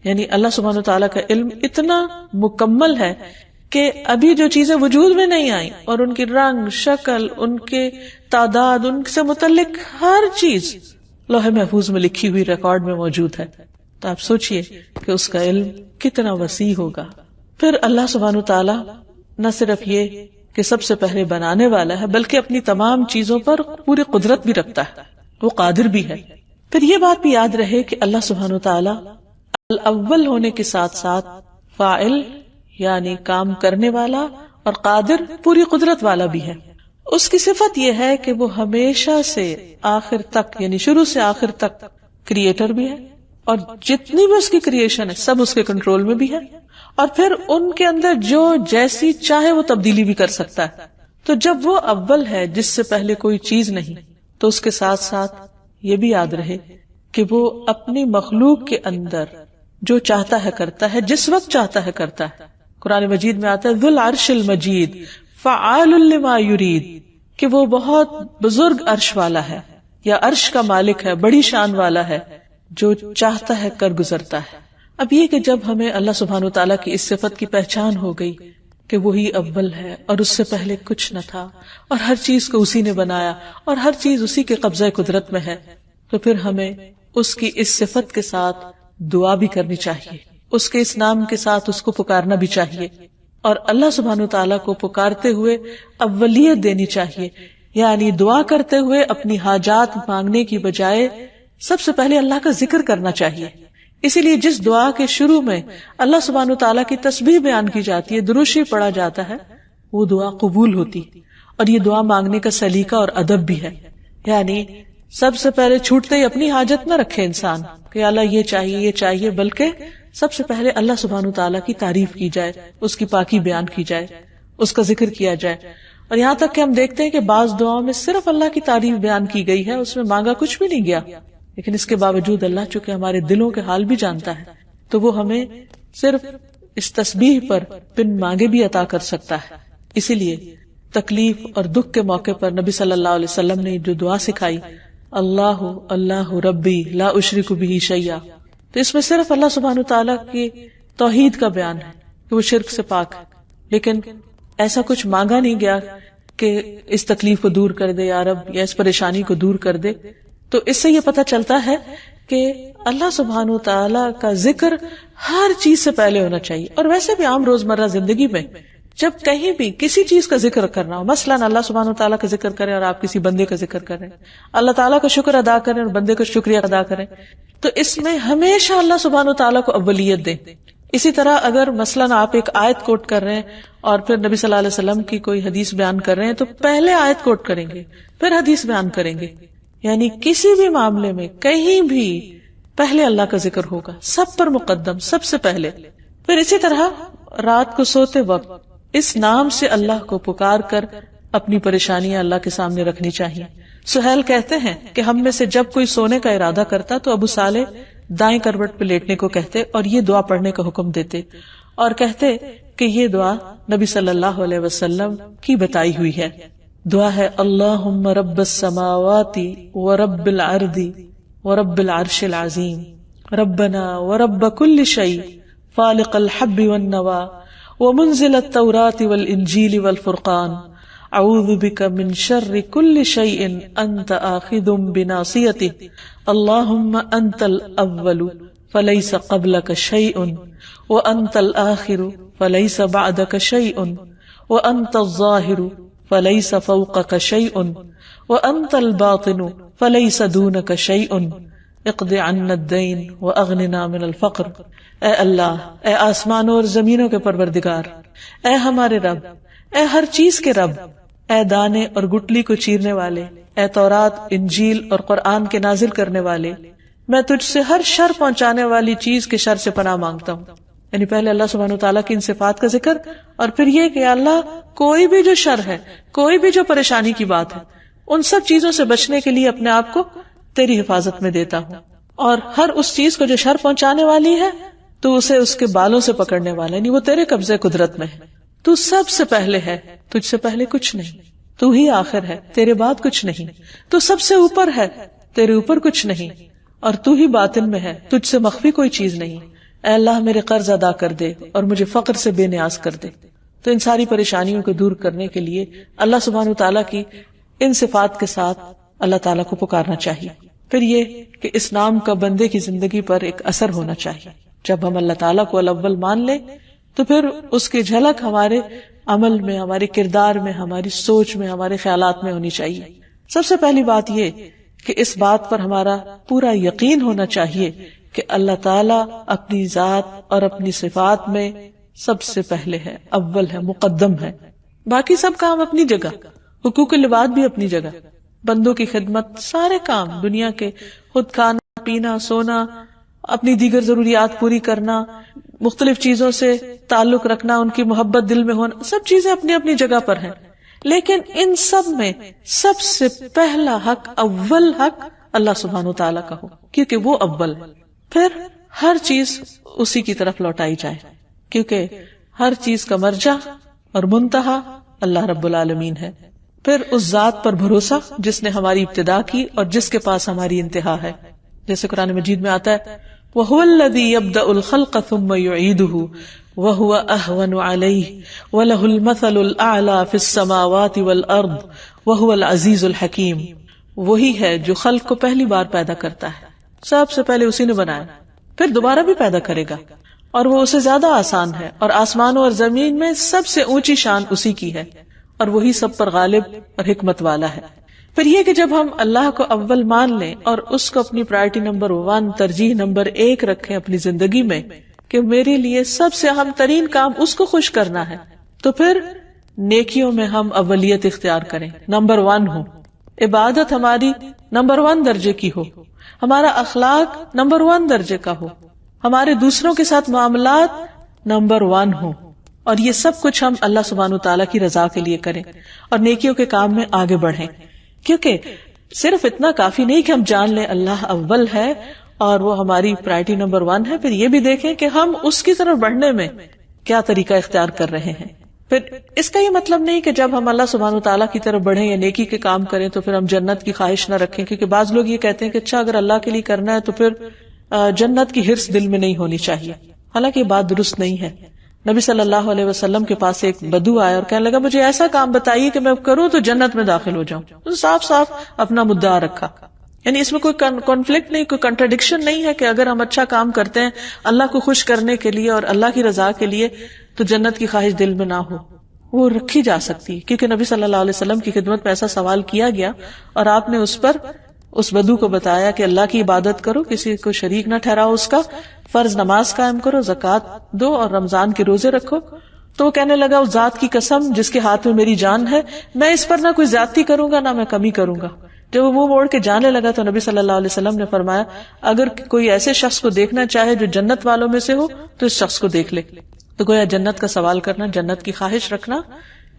یعنی اللہ سبحانہ وتعالیٰ کا علم اتنا مکمل ہے کہ ابھی جو چیزیں وجود میں نہیں آئیں اور ان کی رنگ، شکل، ان کے تعداد، ان سے متعلق ہر چیز لوح محفوظ میں لکھی ہوئی ریکارڈ میں موجود ہے. تو آپ سوچئے کہ اس کا علم کتنا وسیع ہوگا. پھر اللہ سبحانہ وتعالیٰ نہ صرف یہ کہ سب سے پہلے بنانے والا ہے، بلکہ اپنی تمام چیزوں پر پوری قدرت بھی رکھتا ہے، وہ قادر بھی ہے. پھر یہ بات بھی یاد رہے کہ اللہ سبحانہ وتعالیٰ الاول ہونے کے ساتھ ساتھ فاعل یعنی کام کرنے والا اور قادر پوری قدرت والا بھی ہے. اس کی صفت یہ ہے کہ وہ ہمیشہ سے آخر تک یعنی شروع سے آخر تک کریٹر بھی ہے، اور جتنی بھی اس کی کریشن ہے سب اس کے کنٹرول میں بھی ہے، اور پھر ان کے اندر جو جیسی چاہے وہ تبدیلی بھی کر سکتا ہے. تو جب وہ اول ہے جس سے پہلے کوئی چیز نہیں، تو اس کے ساتھ ساتھ یہ بھی یاد رہے کہ وہ اپنی مخلوق کے اندر جو چاہتا ہے کرتا ہے، جس وقت چاہتا ہے کرتا ہے. قرآن مجید میں آتا ہے ذو العرش المجید فعال لما یرید، کہ وہ بہت بزرگ عرش والا ہے یا عرش کا مالک ہے، بڑی شان والا ہے، جو چاہتا ہے کر گزرتا ہے. اب یہ کہ جب ہمیں اللہ سبحانہ وتعالیٰ کی اس صفت کی پہچان ہو گئی کہ وہی اول ہے اور اس سے پہلے کچھ نہ تھا اور ہر چیز کو اسی نے بنایا اور ہر چیز اسی کے قبضہ قدرت میں ہے، تو پھر ہمیں اس کی اس صفت کے ساتھ دعا بھی کرنی چاہیے، اس کے اس نام کے ساتھ اس کو پکارنا بھی چاہیے، اور اللہ سبحانہ وتعالیٰ کو پکارتے ہوئے اولیت دینی چاہیے. یعنی دعا کرتے ہوئے اپنی حاجات مانگنے کی بجائے سب سے پہلے اللہ کا ذکر کرنا چاہیے. اسی لیے جس دعا کے شروع میں اللہ سبحانہ وتعالیٰ کی تسبیح بیان کی جاتی ہے، درود شریف پڑھا جاتا ہے، وہ دعا قبول ہوتی. اور یہ دعا مانگنے کا سلیقہ اور ادب بھی ہے. یعنی سب سے پہلے چھوٹتے ہی اپنی حاجت نہ رکھے انسان کہ اللہ یہ چاہیے یہ چاہیے، بلکہ سب سے پہلے اللہ سبحانہ وتعالیٰ کی تعریف کی جائے، اس کی پاکی بیان کی جائے، اس کا ذکر کیا جائے. اور یہاں تک کہ ہم دیکھتے ہیں کہ بعض دعاؤں میں صرف اللہ کی تعریف بیان کی گئی ہے، اس میں مانگا کچھ بھی نہیں گیا، لیکن اس کے باوجود اللہ چونکہ ہمارے دلوں کے حال بھی جانتا ہے، تو وہ ہمیں صرف اس تسبیح پر بن مانگے بھی عطا کر سکتا ہے. اسی لیے تکلیف اور دکھ کے موقع پر نبی صلی اللہ علیہ وسلم نے جو دعا سکھائی، اللہ اللہ ربی لا اشرک بہ شیئا، تو اس میں صرف اللہ سبحانہ تعالیٰ کی توحید کا بیان ہے کہ وہ شرک سے پاک ہے، لیکن ایسا کچھ مانگا نہیں گیا کہ اس تکلیف کو دور کر دے یا رب، یا اس پریشانی کو دور کر دے. تو اس سے یہ پتہ چلتا ہے کہ اللہ سبحانہ تعالیٰ کا ذکر ہر چیز سے پہلے ہونا چاہیے. اور ویسے بھی عام روزمرہ زندگی میں جب کہیں بھی کسی چیز کا ذکر کرنا ہو، مثلاً اللہ سبحانہ تعالیٰ کا ذکر کریں اور آپ کسی بندے کا ذکر کریں، اللہ تعالیٰ کا شکر ادا کریں اور بندے کا شکریہ ادا کریں، تو اس میں ہمیشہ اللہ سبحانہ تعالیٰ کو اولیت دیں. اسی طرح اگر مثلاً آپ ایک آیت کوٹ کر رہے ہیں اور پھر نبی صلی اللہ علیہ وسلم کی کوئی حدیث بیان کر رہے ہیں، تو پہلے آیت کوٹ کریں گے پھر حدیث بیان کریں گے. یعنی کسی بھی معاملے میں کہیں بھی پہلے اللہ کا ذکر ہوگا، سب پر مقدم، سب سے پہلے. پھر اسی طرح رات کو سوتے وقت اس نام سے اللہ کو پکار کر اپنی پریشانیاں اللہ کے سامنے رکھنی چاہیے. سہیل کہتے ہیں کہ ہم میں سے جب کوئی سونے کا ارادہ کرتا تو ابو صالح دائیں کروٹ پہ لیٹنے کو کہتے اور یہ دعا پڑھنے کا حکم دیتے، اور کہتے کہ یہ دعا نبی صلی اللہ علیہ وسلم کی بتائی ہوئی ہے. دعا ہے اللہم رب السماوات ورب الارض ورب العرش العظیم ربنا ورب کل شیء فالق الحب والنوا ومنزل التوراة والانجیل والفرقان اعوذ بک من شر کل شیء انت آخذ بناصیته اللہم انت الاول فلیس قبلک شیء وانت الآخر فلیس بعدک شیء وانت الظاہر فلیس فوقک شیء وانت الباطن فلیس دونک شیء اقض عنا الدین واغننا من الفقر. اے اللہ، اے آسمانوں اور زمینوں کے پروردگار، اے ہمارے رب، اے ہر چیز کے رب، اے دانے اور گٹلی کو چیرنے والے، اے تورات، انجیل اور قرآن کے نازل کرنے والے، میں تجھ سے ہر شر پہنچانے والی چیز کے شر سے پناہ مانگتا ہوں. یعنی پہلے اللہ سبحانہ وتعالیٰ کی ان صفات کا ذکر، اور پھر یہ کہ اللہ کوئی بھی جو شر ہے، کوئی بھی جو پریشانی کی بات ہے، ان سب چیزوں سے بچنے کے لیے اپنے آپ کو تیری حفاظت میں دیتا ہوں. اور ہر اس چیز کو جو شر پہنچانے والی ہے تو اسے اس کے بالوں سے پکڑنے والا، یعنی وہ تیرے قبضے قدرت میں ہے. تو سب سے پہلے ہے، تجھ سے پہلے کچھ نہیں، تو ہی آخر ہے، تیرے بعد کچھ نہیں، تو سب سے اوپر ہے، تیرے اوپر کچھ نہیں، اور تو ہی باطن میں ہے، تجھ سے مخفی کوئی چیز نہیں۔ اے اللہ میرے قرض ادا کر دے اور مجھے فقر سے بے نیاز کر دے۔ تو ان ساری پریشانیوں کو دور کرنے کے لیے اللہ سبحانہ تعالیٰ کی ان صفات کے ساتھ اللہ تعالیٰ کو پکارنا چاہیے۔ پھر یہ کہ اس نام کا بندے کی زندگی پر ایک اثر ہونا چاہیے۔ جب ہم اللہ تعالیٰ کو الاول مان لیں تو پھر اس کی جھلک ہمارے عمل میں، ہمارے کردار میں، ہماری سوچ میں، ہمارے خیالات میں ہونی چاہیے۔ سب سے پہلی بات یہ کہ اس بات پر ہمارا پورا یقین ہونا چاہیے کہ اللہ تعالیٰ اپنی ذات اور اپنی صفات میں سب سے پہلے ہے، اول ہے، مقدم ہے۔ باقی سب کام اپنی جگہ، حقوق العباد بھی اپنی جگہ، بندوں کی خدمت، سارے کام دنیا کے، خود کھانا پینا سونا، اپنی دیگر ضروریات پوری کرنا، مختلف چیزوں سے تعلق رکھنا، ان کی محبت دل میں ہونا، سب چیزیں اپنی اپنی جگہ پر ہیں، لیکن ان سب میں سب سے پہلا حق، اول حق اللہ سبحانہ تعالیٰ کا ہو، کیونکہ وہ اول ہے۔ پھر ہر چیز اسی کی طرف لوٹائی جائے، کیونکہ ہر چیز کا مرجع اور منتہا اللہ رب العالمین ہے۔ پھر اس ذات پر بھروسہ جس نے ہماری ابتدا کی اور جس کے پاس ہماری انتہا ہے، جیسے قرآن مجید میں آتا ہے وَهُوَ الَّذِي يَبْدَأُ الْخَلْقَ ثُمَّ يُعِيدُهُ وَهُوَ أَهْوَنُ عَلَيْهِ وَلَهُ الْمَثَلُ الْأَعْلَى فِي السَّمَاوَاتِ وَالْأَرْضِ وَهُوَ الْعَزِيزُ الْحَكِيمُ۔ وہی ہے جو خلق کو پہلی بار پیدا کرتا ہے، سب سے پہلے اسی نے بنایا، پھر دوبارہ بھی پیدا کرے گا، اور وہ اسے زیادہ آسان ہے، اور آسمانوں اور زمین میں سب سے اونچی شان اسی کی ہے، اور وہی سب پر غالب اور حکمت والا ہے۔ پھر یہ کہ جب ہم اللہ کو اول مان لیں اور اس کو اپنی پرائرٹی نمبر 1، ترجیح نمبر 1 رکھیں اپنی زندگی میں کہ میرے لیے سب سے اہم ترین کام اس کو خوش کرنا ہے، تو پھر نیکیوں میں ہم اولیت اختیار کریں، نمبر 1 ہو، عبادت ہماری نمبر 1 درجے کی ہو، ہمارا اخلاق نمبر 1 درجے کا ہو، ہمارے دوسروں کے ساتھ معاملات نمبر 1 ہو، اور یہ سب کچھ ہم اللہ سبحانہ تعالیٰ کی رضا کے لیے کریں اور نیکیوں کے کام میں آگے بڑھیں۔ کیونکہ صرف اتنا کافی نہیں کہ ہم جان لیں اللہ اول ہے اور وہ ہماری پرائرٹی نمبر 1 ہے، پھر یہ بھی دیکھیں کہ ہم اس کی طرف بڑھنے میں کیا طریقہ اختیار کر رہے ہیں۔ پھر اس کا یہ مطلب نہیں کہ جب ہم اللہ سبحانہ تعالیٰ کی طرف بڑھیں یا نیکی کے کام کریں تو پھر ہم جنت کی خواہش نہ رکھیں، کیونکہ بعض لوگ یہ کہتے ہیں کہ اچھا اگر اللہ کے لیے کرنا ہے تو پھر جنت کی ہرس دل میں نہیں ہونی چاہیے، حالانکہ یہ بات درست نہیں ہے۔ نبی صلی اللہ علیہ وسلم کے پاس ایک بدو آیا اور کہنے لگا مجھے ایسا کام بتائیے کہ میں کروں تو جنت میں داخل ہو جاؤں، تو صاف صاف اپنا مدعا رکھا، یعنی اس میں کوئی کانفلکٹ نہیں، کوئی کنٹراڈکشن نہیں ہے کہ اگر ہم اچھا کام کرتے ہیں اللہ کو خوش کرنے کے لیے اور اللہ کی رضا کے لیے تو جنت کی خواہش دل میں نہ ہو، وہ رکھی جا سکتی ہے، کیونکہ نبی صلی اللہ علیہ وسلم کی خدمت میں ایسا سوال کیا گیا اور آپ نے اس پر اس بدو کو بتایا کہ اللہ کی عبادت کرو، کسی کو شریک نہ ٹھہراؤ، اس کا فرض نماز قائم کرو، زکوٰۃ دو اور رمضان کے روزے رکھو۔ تو وہ کہنے لگا اس ذات کی قسم جس کے ہاتھ میں میری جان ہے، میں اس پر نہ کوئی زیادتی کروں گا نہ میں کمی کروں گا۔ جب وہ منہ موڑ کے جانے لگا تو نبی صلی اللہ علیہ وسلم نے فرمایا اگر کوئی ایسے شخص کو دیکھنا چاہے جو جنت والوں میں سے ہو تو اس شخص کو دیکھ لے۔ تو گویا جنت کا سوال کرنا، جنت کی خواہش رکھنا،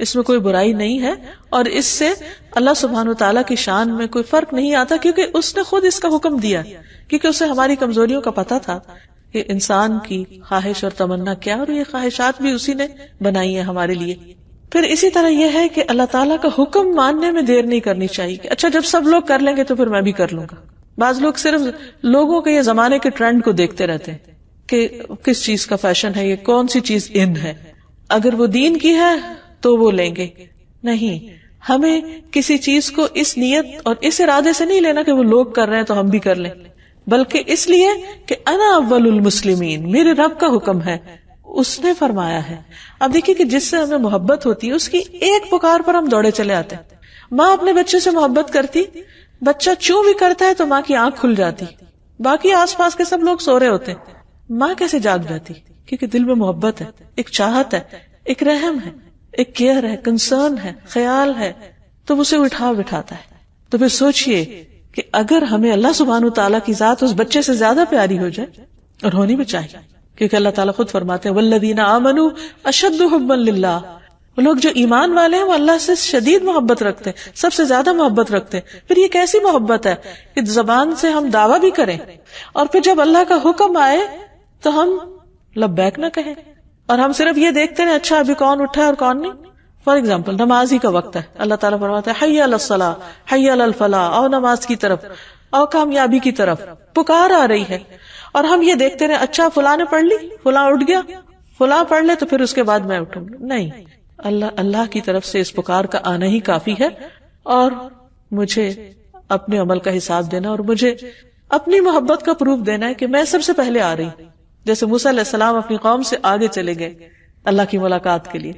اس میں کوئی برائی نہیں ہے، اور اس سے اللہ سبحانہ تعالیٰ کی شان میں کوئی فرق نہیں آتا، کیونکہ اس نے خود اس کا حکم دیا، کیونکہ اسے ہماری کمزوریوں کا پتہ تھا کہ انسان کی خواہش اور تمنا کیا، اور یہ خواہشات بھی اسی نے بنائی ہیں ہمارے لیے۔ پھر اسی طرح یہ ہے کہ اللہ تعالیٰ کا حکم ماننے میں دیر نہیں کرنی چاہیے کہ اچھا جب سب لوگ کر لیں گے تو پھر میں بھی کر لوں گا۔ بعض لوگ صرف لوگوں کے یہ زمانے کے ٹرینڈ کو دیکھتے رہتے ہیں کہ کس چیز کا فیشن ہے، یہ کون سی چیز ان ہے، اگر وہ دین کی ہے تو وہ لیں گے۔ نہیں، ہمیں کسی چیز کو اس نیت اور اس ارادے سے نہیں لینا کہ وہ لوگ کر رہے ہیں تو ہم بھی کر لیں، بلکہ اس لیے کہ انا اول المسلمین، میرے رب کا حکم ہے، اس نے فرمایا ہے۔ اب دیکھیے کہ جس سے ہمیں محبت ہوتی ہے اس کی ایک پکار پر ہم دوڑے چلے آتے ہیں۔ ماں اپنے بچے سے محبت کرتی، بچہ چوں بھی کرتا ہے تو ماں کی آنکھ کھل جاتی، باقی آس پاس کے سب لوگ سو رہے ہوتے ہیں، ماں کیسے جاگ جاتی؟ کیونکہ دل میں محبت ہے، ایک چاہت ہے، ایک رحم ہے، ایک کیئر ہے، کنسرن ہے، خیال ہے، تو اسے اٹھا بٹھاتا ہے۔ تو پھر سوچئے کہ اگر ہمیں اللہ سبحانہ تعالیٰ کی ذات اس بچے سے زیادہ پیاری ہو جائے، اور ہونی بھی چاہیے، کیونکہ اللہ تعالیٰ خود فرماتے ہیں والذین آمنوا اشد حبا للہ، وہ لوگ جو ایمان والے ہیں وہ اللہ سے شدید محبت رکھتے ہیں، سب سے زیادہ محبت رکھتے ہیں۔ پھر یہ کیسی محبت ہے کہ زبان سے ہم دعویٰ بھی کریں اور پھر جب اللہ کا حکم آئے تو ہم لبیک نہ کہیں، اور ہم صرف یہ دیکھتے ہیں اچھا ابھی کون اٹھا ہے اور کون نہیں. فار ایگزامپل نماز ہی کا وقت ہے, اللہ تعالیٰ فرماتا ہے حی علی الصلاۃ حی علی الفلاح, او نماز کی طرف, او کامیابی کی طرف, پکار آ رہی ہے, اور ہم یہ دیکھتے رہے اچھا فلاں نے پڑھ لی, فلاں اٹھ گیا, فلاں پڑھ لے تو پھر اس کے بعد میں اٹھوں. نہیں, اللہ کی طرف سے اس پکار کا آنا ہی کافی ہے, اور مجھے اپنے عمل کا حساب دینا اور مجھے اپنی محبت کا پروف دینا ہے کہ میں سب سے پہلے آ رہی. جیسے موسیٰ علیہ السلام اپنی قوم سے آگے چلے گئے اللہ کی ملاقات کے لیے,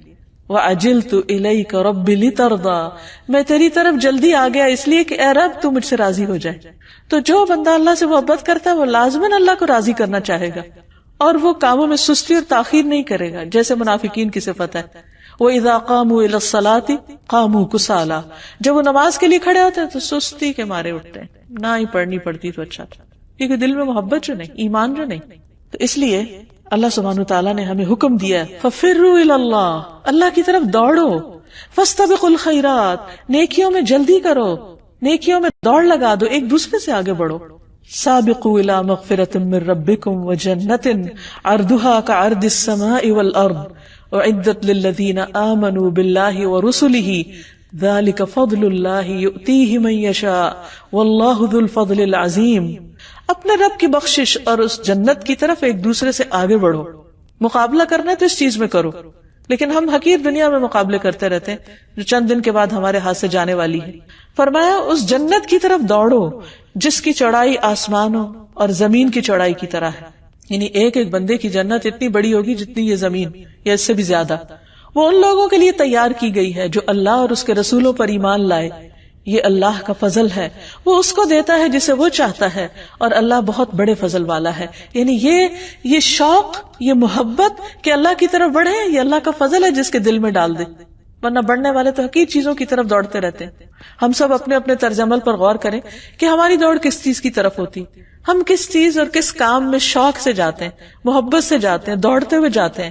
وَعَجِلْتُ إِلَيْكَ رَبِّ لِتَرْضَى, میں تیری طرف جلدی آ گیا اس لیے کہ اے رب تو مجھ سے راضی ہو جائے. تو جو بندہ اللہ سے محبت کرتا ہے وہ لازماً اللہ کو راضی کرنا چاہے گا, اور وہ کاموں میں سستی اور تاخیر نہیں کرے گا جیسے منافقین کی صفت ہے. وَإِذَا قَامُوا إِلَى الصَّلَاةِ قَامُوا كُسَالَىٰ, جب وہ نماز کے لیے کھڑے ہوتے ہیں تو سستی کے مارے اٹھتے ہیں, نہ ہی پڑھنی پڑتی تو اچھا تھا, کیونکہ دل میں محبت جو نہیں, ایمان جو نہیں. تو اس لیے اللہ سبحانہ وتعالیٰ نے ہمیں حکم دیا فَفِرُّوا إِلَى اللَّهِ, اللہ کی طرف دوڑو, فَاسْتَبِقُوا الْخَيْرَاتِ, نیکیوں میں جلدی کرو, نیکیوں میں دوڑ لگا دو, ایک دوسرے سے آگے بڑھو. سابقوا إِلَى مَغْفِرَةٍ مِّن رَّبِّكُمْ وَجَنَّةٍ عَرْضُهَا كَعَرْضِ السَّمَاءِ وَالْأَرْضِ أُعِدَّتْ لِلَّذِينَ آمَنُوا بِاللَّهِ وَرُسُلِهِ ذَلِكَ فَضْلُ اللَّهِ يُؤْتِيهِ مَن يَشَاءُ وَاللَّهُ ذُو الْفَضْلِ الْعَظِيمِ. اپنے رب کی بخشش اور اس جنت کی طرف ایک دوسرے سے آگے بڑھو. مقابلہ کرنا ہے تو اس چیز میں کرو, لیکن ہم حقیر دنیا میں مقابلے کرتے رہتے ہیں جو چند دن کے بعد ہمارے ہاتھ سے جانے والی ہے. فرمایا اس جنت کی طرف دوڑو جس کی چوڑائی آسمانوں اور زمین کی چوڑائی کی طرح ہے. یعنی ایک ایک بندے کی جنت اتنی بڑی ہوگی جتنی یہ زمین, یا اس سے بھی زیادہ. وہ ان لوگوں کے لیے تیار کی گئی ہے جو اللہ اور اس کے رسولوں پر ایمان لائے. یہ اللہ کا فضل ہے, وہ اس کو دیتا ہے جسے وہ چاہتا ہے, اور اللہ بہت بڑے فضل والا ہے. یعنی یہ شوق, یہ محبت کہ اللہ کی طرف بڑھے, یہ اللہ کا فضل ہے جس کے دل میں ڈال دے. ورنہ بڑھنے والے تو حقیقی چیزوں کی طرف دوڑتے رہتے ہیں. ہم سب اپنے اپنے طرز عمل پر غور کریں کہ ہماری دوڑ کس چیز کی طرف ہوتی, ہم کس چیز اور کس کام میں شوق سے جاتے ہیں, محبت سے جاتے ہیں, دوڑتے ہوئے جاتے ہیں.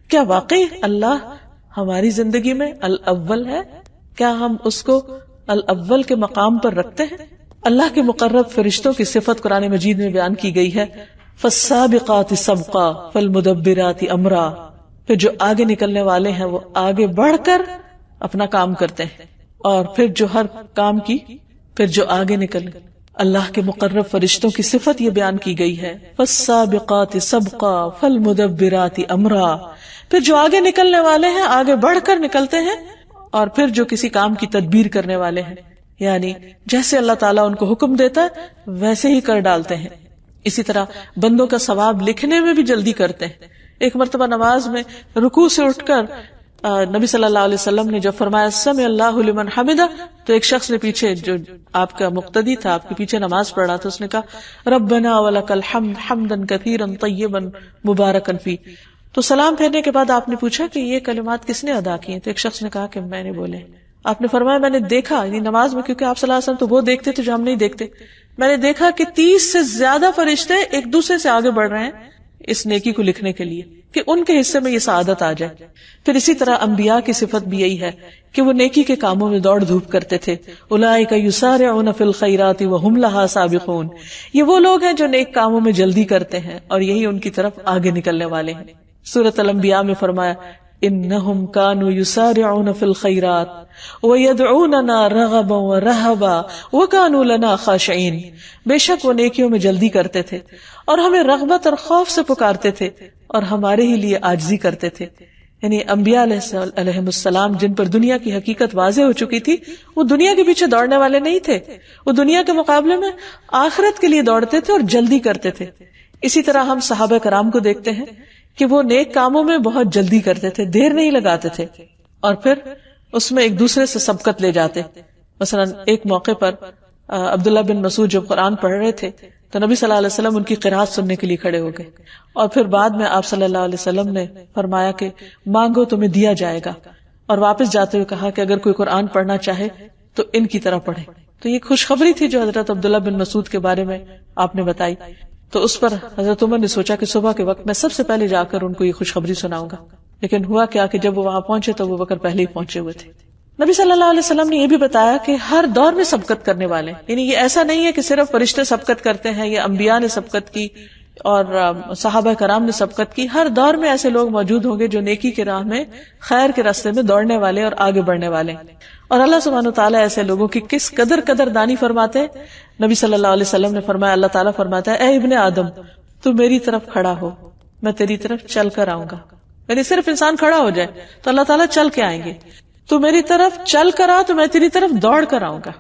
کیا واقعی اللہ ہماری زندگی میں الاول ہے؟ کیا ہم اس کو الاول کے مقام پر رکھتے ہیں؟ اللہ کے مقرب فرشتوں کی صفت قرآن مجید میں بیان کی گئی ہے, فالسابقات سبقا فالمدبرات امرا. پھر جو آگے نکلنے والے ہیں وہ آگے بڑھ کر اپنا کام کرتے ہیں, اور پھر جو ہر کام کی پھر جو آگے نکلے. اللہ کے مقرب فرشتوں کی صفت یہ بیان کی گئی ہے, فالسابقات سبقا فالمدبرات امرا. پھر جو آگے نکلنے والے ہیں آگے بڑھ کر نکلتے ہیں, اور پھر جو کسی کام کی تدبیر کرنے والے ہیں, یعنی جیسے اللہ تعالیٰ ان کو حکم دیتا ہے ویسے ہی کر ڈالتے ہیں. اسی طرح بندوں کا ثواب لکھنے میں بھی جلدی کرتے ہیں. ایک مرتبہ نماز میں رکوع سے اٹھ کر نبی صلی اللہ علیہ وسلم نے جب فرمایا سمع اللہ لمن حمدہ, تو ایک شخص نے پیچھے, جو آپ کا مقتدی تھا, آپ کے پیچھے نماز پڑھ رہا تھا, اس نے کہا ربنا ولک الحمد حمدا کثیرا طیبا مبارکا فی. تو سلام پھیرنے کے بعد آپ نے پوچھا کہ یہ کلمات کس نے ادا کیے؟ تو ایک شخص نے کہا کہ میں نے بولے. آپ نے فرمایا میں نے دیکھا, یعنی نماز میں, کیونکہ آپ صلی اللہ علیہ وسلم تو وہ دیکھتے تھے جو ہم نہیں دیکھتے, میں نے دیکھا کہ 30 سے زیادہ فرشتے ایک دوسرے سے آگے بڑھ رہے ہیں اس نیکی کو لکھنے کے لیے کہ ان کے حصے میں یہ سعادت آ جائے. پھر اسی طرح انبیاء کی صفت بھی یہی ہے کہ وہ نیکی کے کاموں میں دوڑ دھوپ کرتے تھے. اولئک یسارعون فی الخیرات وہم لہا سابقون. یہ وہ لوگ ہیں جو نیک کاموں میں جلدی کرتے ہیں اور یہی ان کی طرف آگے نکلنے والے ہیں. سورۃ الانبیاء میں فرمایا انہم کانوا یسارعون فی الخیرات ویدعوننا رغبا ورہبا وکانوا لنا خاشعین. بے شک وہ نیکیوں میں جلدی کرتے تھے اور ہمیں رغبت اور خوف سے پکارتے تھے اور ہمارے ہی لیے عاجزی کرتے تھے. یعنی انبیاء علیہ السلام جن پر دنیا کی حقیقت واضح ہو چکی تھی, وہ دنیا کے پیچھے دوڑنے والے نہیں تھے, وہ دنیا کے مقابلے میں آخرت کے لیے دوڑتے تھے اور جلدی کرتے تھے. اسی طرح ہم صحابہ کرام کو دیکھتے ہیں کہ وہ نیک کاموں میں بہت جلدی کرتے تھے, دیر نہیں لگاتے تھے, اور پھر اس میں ایک دوسرے سے سبقت لے جاتے. مثلا ایک موقع پر عبداللہ بن مسعود جب قرآن پڑھ رہے تھے تو نبی صلی اللہ علیہ وسلم ان کی قرات سننے کے لیے کھڑے ہو گئے, اور پھر بعد میں آپ صلی اللہ علیہ وسلم نے فرمایا کہ مانگو تمہیں دیا جائے گا, اور واپس جاتے ہوئے کہا کہ اگر کوئی قرآن پڑھنا چاہے تو ان کی طرح پڑھے. تو یہ خوشخبری تھی جو حضرت عبداللہ بن مسعود کے بارے میں آپ نے بتائی. تو اس پر حضرت عمر نے سوچا کہ صبح کے وقت میں سب سے پہلے جا کر ان کو یہ خوشخبری سناؤں گا. لیکن ہوا کیا کہ جب وہ وہاں پہنچے تو ابو بکر پہلے ہی پہنچے ہوئے تھے. نبی صلی اللہ علیہ وسلم نے یہ بھی بتایا کہ ہر دور میں سبقت کرنے والے, یعنی یہ ایسا نہیں ہے کہ صرف فرشتے سبقت کرتے ہیں یا انبیاء نے سبقت کی اور صحابہ کرام نے سبقت کی. ہر دور میں ایسے لوگ موجود ہوں گے جو نیکی کی راہ میں، خیر کے راستے میں دوڑنے والے اور آگے بڑھنے والے. اور اللہ سبحانہ وتعالیٰ ایسے لوگوں کی کس قدر دانی فرماتے. نبی صلی اللہ علیہ وسلم نے فرمایا، اللہ تعالیٰ فرماتا ہے، اے ابن آدم تو میری طرف کھڑا ہو، میں تیری طرف چل کر آؤں گا. یعنی صرف انسان کھڑا ہو جائے تو اللہ تعالیٰ چل کے آئیں گے. تو میری طرف چل کر آ تو میں تیری طرف دوڑ کر آؤں گا.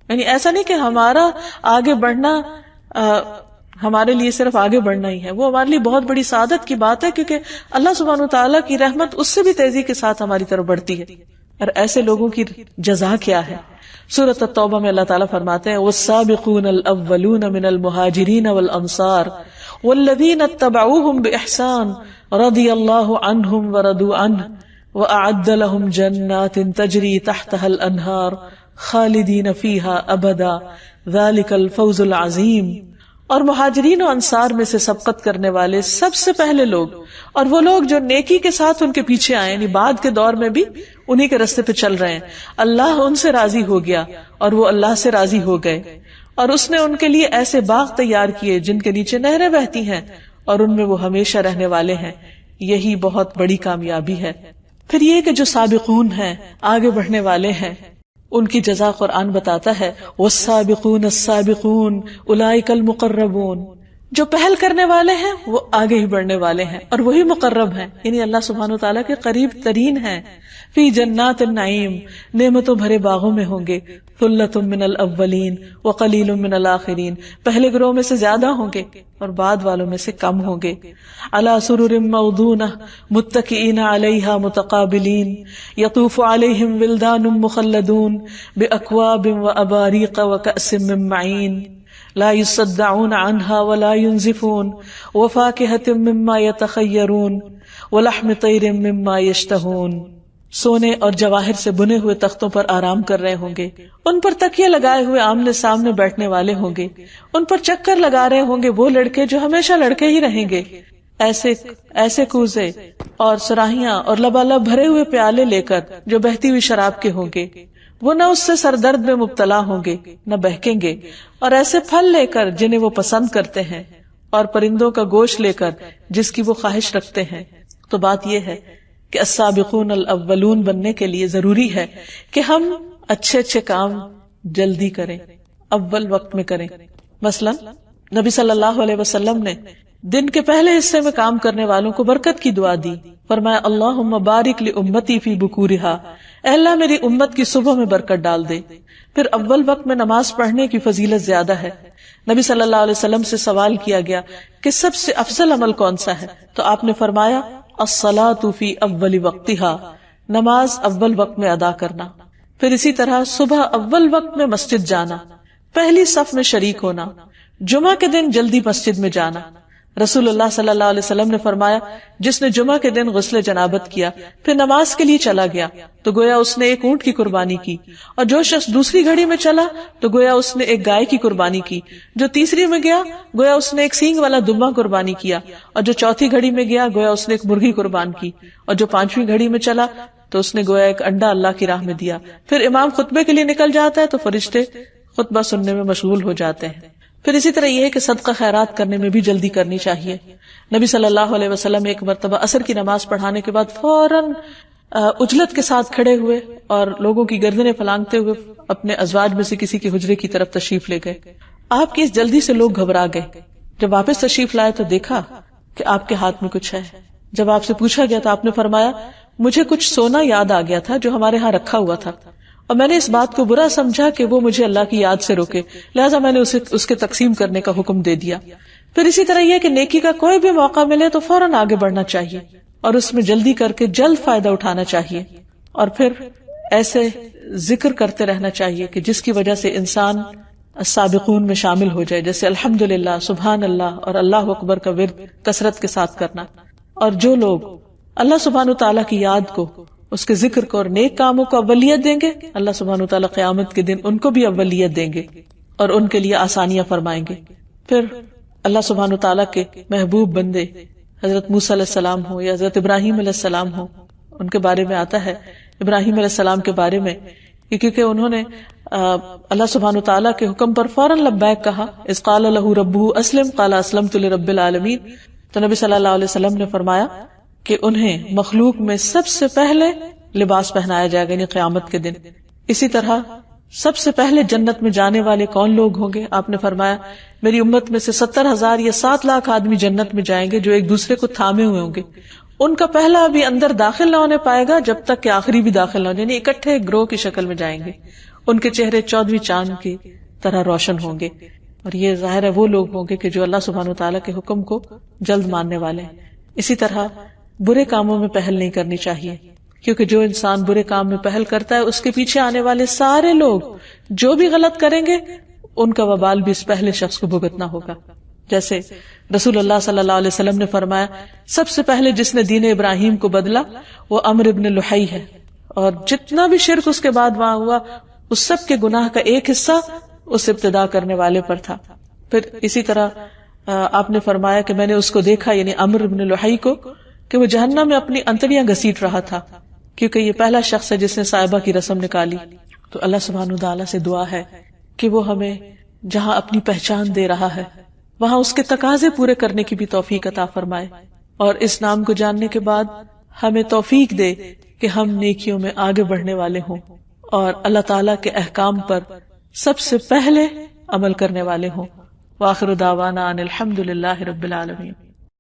یعنی ایسا نہیں کہ ہمارا آگے بڑھنا ہمارے لیے صرف آگے بڑھنا ہی ہے، وہ ہمارے لیے بہت بڑی سعادت کی بات ہے، کیونکہ اللہ سبحانہ وتعالیٰ کی رحمت اس سے بھی تیزی کے ساتھ ہماری طرف بڑھتی ہے. اور ایسے لوگوں کی جزا کیا ہے؟ سورۃ التوبہ میں اللہ تعالیٰ فرماتے ہیں، والسابقون الاولون من المہاجرین والانصار والذین اتبعوہم بإحسان رضی اللہ عنہم ورضوا عنہ وأعد لهم جنات تجری تحتها الانہار خالدین فیہا ابدا ذلک الفوز العظیم. اور مہاجرین و انصار میں سے سبقت کرنے والے سب سے پہلے لوگ، اور وہ لوگ جو نیکی کے ساتھ ان کے پیچھے آئے، یعنی بعد کے دور میں بھی انہی کے راستے پہ چل رہے ہیں. اللہ ان سے راضی ہو گیا اور وہ اللہ سے راضی ہو گئے، اور اس نے ان کے لیے ایسے باغ تیار کیے جن کے نیچے نہریں بہتی ہیں اور ان میں وہ ہمیشہ رہنے والے ہیں. یہی بہت بڑی کامیابی ہے. پھر یہ کہ جو سابقون ہیں، آگے بڑھنے والے ہیں، ان کی جزا قرآن بتاتا ہے، والسابقون السابقون اولئک المقربون. جو پہل کرنے والے ہیں وہ آگے ہی بڑھنے والے ہیں اور وہی مقرب ہیں، یعنی اللہ سبحانہ وتعالیٰ کے قریب ترین ہیں. فی جنات النعیم، نعمتوں بھرے باغوں میں ہوں گے. ثلۃ من الاولین وقلیل من الاخرین، پہلے گروہ میں سے زیادہ ہوں گے اور بعد والوں میں سے کم ہوں گے. علی سرر موضونہ متکئین علیہا متقابلین یطوف علیہم ولدان مخلدون باکواب واباریق وکأس من معین لا يصدعون عنها ولا ينزفون وفاكهة مما يتخيرون ولحم طير مما يشتهون. سونے اور جواہر سے بنے ہوئے تختوں پر آرام کر رہے ہوں گے، ان پر تکیے لگائے ہوئے آمنے سامنے بیٹھنے والے ہوں گے، ان پر چکر لگا رہے ہوں گے وہ لڑکے جو ہمیشہ لڑکے ہی رہیں گے. ایسے کوزے اور سراہیاں اور لبالب بھرے ہوئے پیالے لے کر جو بہتی ہوئی شراب کے ہوں گے، وہ نہ اس سے سردرد میں مبتلا ہوں گے نہ بہکیں گے. اور ایسے پھل لے کر جنہیں وہ پسند کرتے ہیں، اور پرندوں کا گوشت لے کر جس کی وہ خواہش رکھتے ہیں. تو بات یہ ہے کہ السابقون الاولون بننے کے لیے ضروری ہے کہ ہم اچھے کام جلدی کریں، اول وقت میں کریں. مثلا نبی صلی اللہ علیہ وسلم نے دن کے پہلے حصے میں کام کرنے والوں کو برکت کی دعا دی. فرمایا، اللہم بارک لامتی فی بکورہا، اے اللہ میری امت کی صبح میں برکت ڈال دے. پھر اول وقت میں نماز پڑھنے کی فضیلت زیادہ ہے. نبی صلی اللہ علیہ وسلم سے سوال کیا گیا کہ سب سے افضل عمل کون سا ہے؟ تو آپ نے فرمایا، الصلاۃ فی اول وقتہا، نماز اول وقت میں ادا کرنا. پھر اسی طرح صبح اول وقت میں مسجد جانا، پہلی صف میں شریک ہونا، جمعہ کے دن جلدی مسجد میں جانا. رسول اللہ صلی اللہ علیہ وسلم نے فرمایا، جس نے جمعہ کے دن غسل جنابت کیا پھر نماز کے لیے چلا گیا تو گویا اس نے ایک اونٹ کی قربانی کی، اور جو شخص دوسری گھڑی میں چلا تو گویا اس نے ایک گائے کی قربانی کی، جو تیسری میں گیا گویا اس نے ایک سینگ والا دمبا قربانی کیا، اور جو چوتھی گھڑی میں گیا گویا اس نے ایک مرغی قربان کی، اور جو پانچویں گھڑی میں چلا تو اس نے گویا ایک انڈا اللہ کی راہ میں دیا. پھر امام خطبے کے لیے نکل جاتا ہے تو فرشتے خطبہ سننے میں مشغول ہو جاتے ہیں. پھر اسی طرح یہ ہے کہ صدقہ خیرات کرنے میں بھی جلدی کرنی چاہیے. نبی صلی اللہ علیہ وسلم ایک مرتبہ عصر کی نماز پڑھانے کے بعد فوراً عجلت کے ساتھ کھڑے ہوئے اور لوگوں کی گردنیں پھلانگتے ہوئے اپنے ازواج میں سے کسی کے حجرے کی طرف تشریف لے گئے. آپ کی اس جلدی سے لوگ گھبرا گئے. جب واپس تشریف لائے تو دیکھا کہ آپ کے ہاتھ میں کچھ ہے. جب آپ سے پوچھا گیا تو آپ نے فرمایا، مجھے کچھ سونا یاد آ گیا تھا جو ہمارے ہاں رکھا ہوا تھا، اور میں نے اس بات کو برا سمجھا کہ وہ مجھے اللہ کی یاد سے روکے، لہٰذا میں نے اس کے تقسیم کرنے کا حکم دے دیا. پھر اسی طرح یہ کہ نیکی کا کوئی بھی موقع ملے تو فوراً آگے بڑھنا چاہیے اور اس میں جلدی کر کے جلد فائدہ اٹھانا چاہیے. اور پھر ایسے ذکر کرتے رہنا چاہیے کہ جس کی وجہ سے انسان السابقون میں شامل ہو جائے، جیسے الحمدللہ، سبحان اللہ اور اللہ اکبر کا ورد کثرت کے ساتھ کرنا. اور جو لوگ اللہ سبحانہ تعالیٰ کی یاد کو، اس کے ذکر کو اور نیک کاموں کو اولیت دیں گے، اللہ سبحانہ تعالیٰ قیامت کے دن ان کو بھی اولیت دیں گے اور ان کے لیے آسانیاں فرمائیں گے. پھر اللہ سبحانہ تعالیٰ کے محبوب بندے حضرت موسیٰ علیہ السلام ہو یا حضرت ابراہیم علیہ السلام ہو، ان کے بارے میں آتا ہے ابراہیم علیہ السلام کے بارے میں، کیونکہ انہوں نے اللہ سبحانہ تعالیٰ کے حکم پر فوراً لبیک کہا. اذ قال له ربه اسلم قال اسلمت لرب العالمین. تو نبی صلی اللہ علیہ وسلم نے فرمایا کہ انہیں مخلوق میں سب سے پہلے لباس پہنایا جائے گا، یعنی قیامت کے دن. اسی طرح سب سے پہلے جنت میں جانے والے کون لوگ ہوں گے؟ آپ نے فرمایا میری امت میں سے 70,000 یا 7 لاکھ آدمی جنت میں جائیں گے جو ایک دوسرے کو تھامے ہوئے ہوں گے. ان کا پہلا بھی اندر داخل نہ ہونے پائے گا جب تک کہ آخری بھی داخل نہ ہو، یعنی اکٹھے گروہ کی شکل میں جائیں گے. ان کے چہرے 14ویں چاند کی طرح روشن ہوں گے. اور یہ ظاہر ہے وہ لوگ ہوں گے کہ جو اللہ سبحانہ وتعالیٰ کے حکم کو جلد ماننے والے ہیں. اسی طرح برے کاموں میں پہل نہیں کرنی چاہیے، کیونکہ جو انسان برے کام میں پہل کرتا ہے اس کے پیچھے آنے والے سارے لوگ جو بھی غلط کریں گے ان کا وبال بھی اس پہلے شخص کو بھگتنا ہوگا. جیسے رسول اللہ صلی اللہ علیہ وسلم نے فرمایا سب سے پہلے جس نے دین ابراہیم کو بدلا وہ عمرو بن لحی ہے، اور جتنا بھی شرک اس کے بعد وہاں ہوا اس سب کے گناہ کا ایک حصہ اس ابتدا کرنے والے پر تھا. پھر اسی طرح آپ نے فرمایا کہ میں نے اس کو دیکھا، یعنی عمرو بن لحی کو، کہ وہ جہنم میں اپنی انتڑیاں گھسیٹ رہا تھا، کیونکہ یہ پہلا شخص ہے جس نے صائبہ کی رسم نکالی. تو اللہ سبحانہ وتعالیٰ سے دعا ہے کہ وہ ہمیں جہاں اپنی پہچان دے رہا ہے وہاں اس کے تقاضے پورے کرنے کی بھی توفیق عطا فرمائے، اور اس نام کو جاننے کے بعد ہمیں توفیق دے کہ ہم نیکیوں میں آگے بڑھنے والے ہوں اور اللہ تعالیٰ کے احکام پر سب سے پہلے عمل کرنے والے ہوں. وآخر دعوانا ان الحمد للہ رب العالمین.